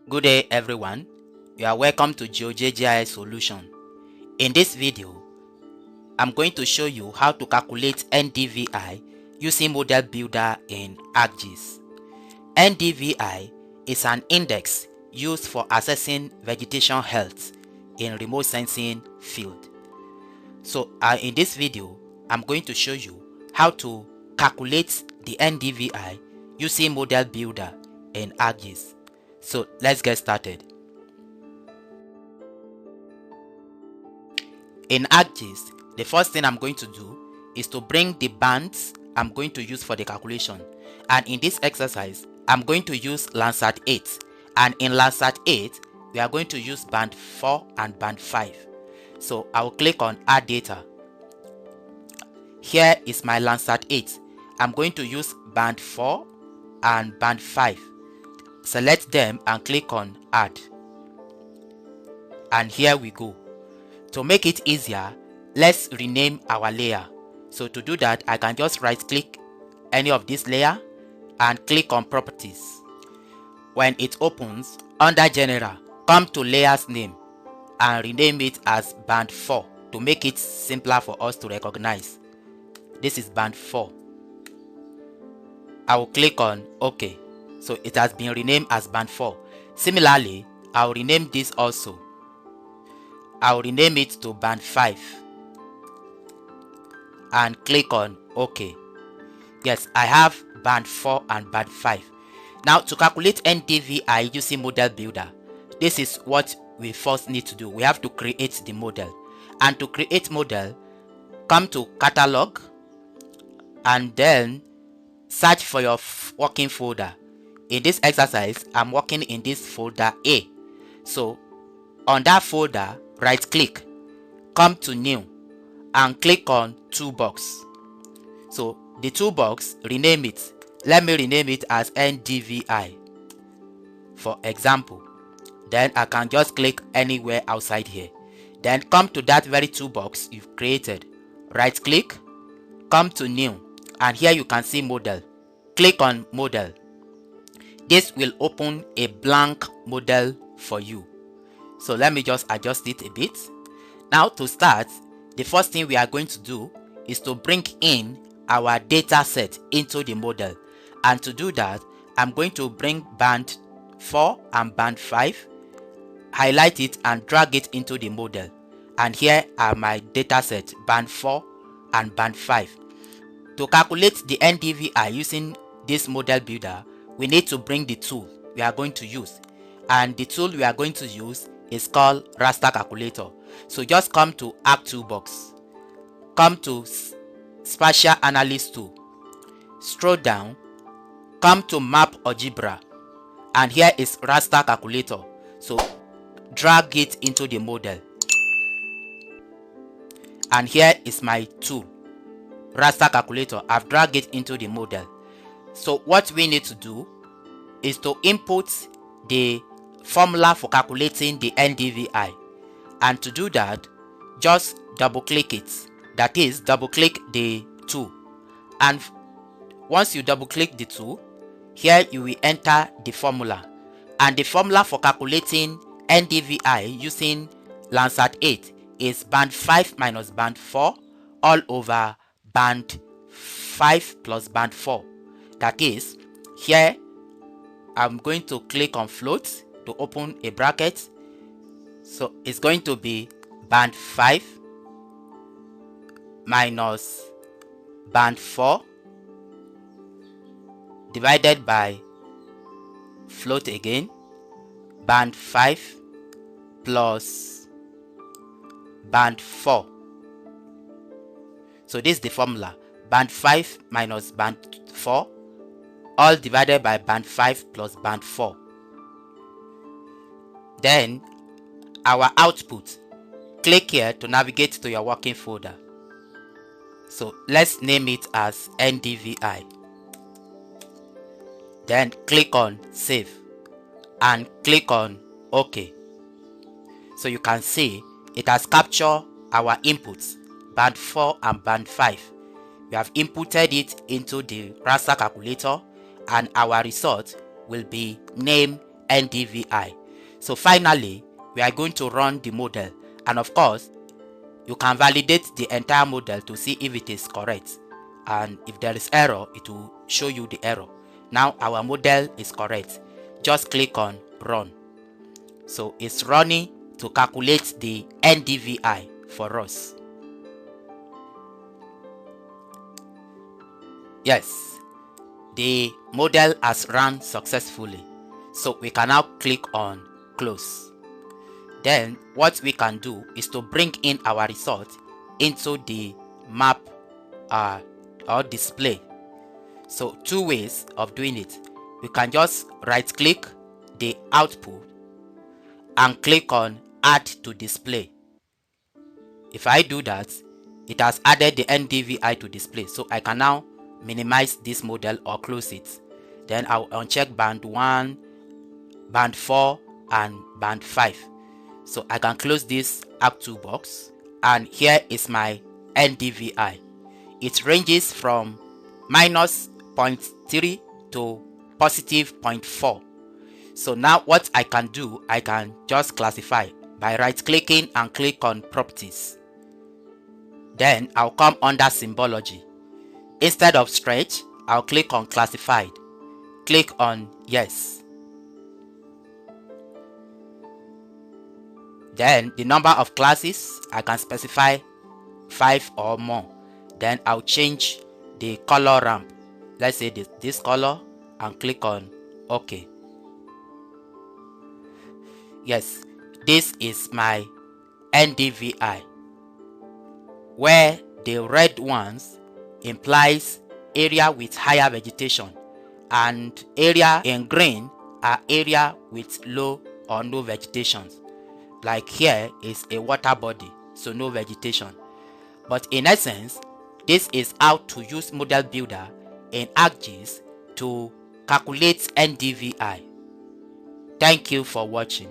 Good day everyone, you are welcome to GeoGIS Solution. In this video, I'm going to show you how to calculate NDVI using ModelBuilder in ArcGIS. NDVI is an index used for assessing vegetation health in remote sensing field. So in this video, I'm going to show you how to calculate the NDVI using ModelBuilder in ArcGIS. So let's get started. In ArcGIS, the first thing I'm going to do is to bring the bands I'm going to use for the calculation. And in this exercise, I'm going to use Landsat 8. And in Landsat 8, we are going to use band 4 and band 5. So I will click on Add Data. Here is my Landsat 8. I'm going to use band 4 and band 5. Select them and click on Add. And here we go. To make it easier, let's rename our layer. So to do that, I can just right click any of this layer and click on Properties. When it opens, under General, come to Layers Name and rename it as Band 4 to make it simpler for us to recognize. This is Band 4. I will click on OK. So it has been renamed as Band 4. Similarly, I will rename this also. I will rename it to band 5 and click on OK. Yes, I have band 4 and band 5. Now to calculate NDVI using ModelBuilder, this is what we first need to do. We have to create the model. And to create model, come to Catalog and then search for your working folder. In this exercise, I'm working in this folder A. So on that folder, right click, come to New and click on Toolbox. So the toolbox, rename it. Let me rename it as NDVI for example. Then I can just click anywhere outside here. Then come to that very toolbox you've created. Right click, come to New, and here you can see Model. Click on Model. This will open a blank model for you. So let me just adjust it a bit. Now to start, the first thing we are going to do is to bring in our data set into the model. And to do that, I'm going to bring band 4 and band 5, highlight it and drag it into the model. And here are my data set, band 4 and band 5. To calculate the NDVI using this ModelBuilder, we need to bring the tool we are going to use. And the tool we are going to use is called Raster Calculator. So just come to Arc Toolbox, come to Spatial Analyst Tool, scroll down, come to Map Algebra, and here is Raster Calculator. So drag it into the model. And here is my tool, Raster Calculator. I've dragged it into the model. So what we need to do is to input the formula for calculating the NDVI. And to do that, just double click it. That is, double click the tool. And once you double click the tool, here you will enter the formula. And the formula for calculating NDVI using Landsat 8 is band 5 minus band 4 all over band 5 plus band 4. That is, here I'm going to click on float to open a bracket. So it's going to be band 5 minus band 4 divided by float again, band 5 plus band 4. So this is the formula, band 5 minus band 4 all divided by band 5 plus band 4. Then our output, click here to navigate to your working folder. So let's name it as NDVI. Then click on Save and click on OK. So you can see it has captured our inputs, band 4 and band 5. We have inputted it into the Raster calculator and our result will be named NDVI. So finally, we are going to run the model, and of course you can validate the entire model to see if it is correct, and if there is error it will show you the error. Now our model is correct. Just click on run. So it's running to calculate the NDVI for us. Yes, the model has run successfully. So we can now click on close. Then what we can do is to bring in our result into the map or display. So two ways of doing it. We can just right click the output and click on add to display. If I do that, it has added the NDVI to display. So I can now minimize this model or close it. Then I'll uncheck band 1, band 4 and band 5. So I can close this Arc2 box, and here is my NDVI. It ranges from minus 0.3 to positive 0.4. So now what I can do, I can just classify by right clicking and click on properties. Then I'll come under symbology. Instead of stretch, I'll click on classified. Click on yes. Then the number of classes, I can specify 5 or more. Then I'll change the color ramp. Let's say this color, and click on OK. Yes, this is my NDVI, where the red ones implies area with higher vegetation, and area in green are area with low or no vegetation. Like here is a water body, so no vegetation. But in essence, this is how to use Model Builder in ArcGIS to calculate NDVI. Thank you for watching.